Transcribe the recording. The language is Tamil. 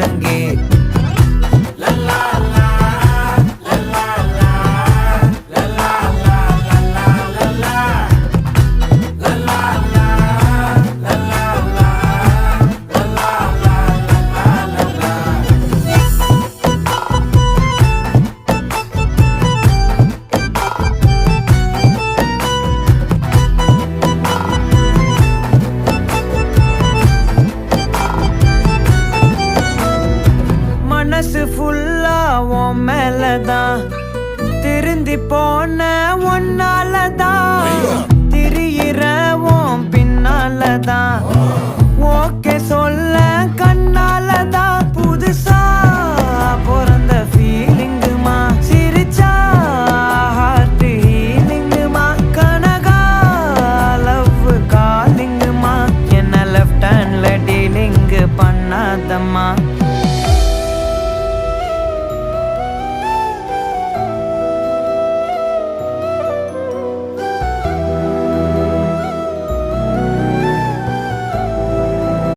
முழங்கே. மனசு ஃபுல்லா உன் மேலதான், திருந்தி போன ஒன்னாலதான், திரியிற உன் பின்னாலதான், ஓகே சொல்ல கண்ணாலதான். புதுசா பிறந்த ஃபீலிங்குமா, சிரிச்சா ஹார்ட் ஹீலிங்குமா, கனகா லவ் காலிங்குமா, என்ன லெஃப்ட் ஹேண்ட்ல டீலிங் பண்ணாதம்மா.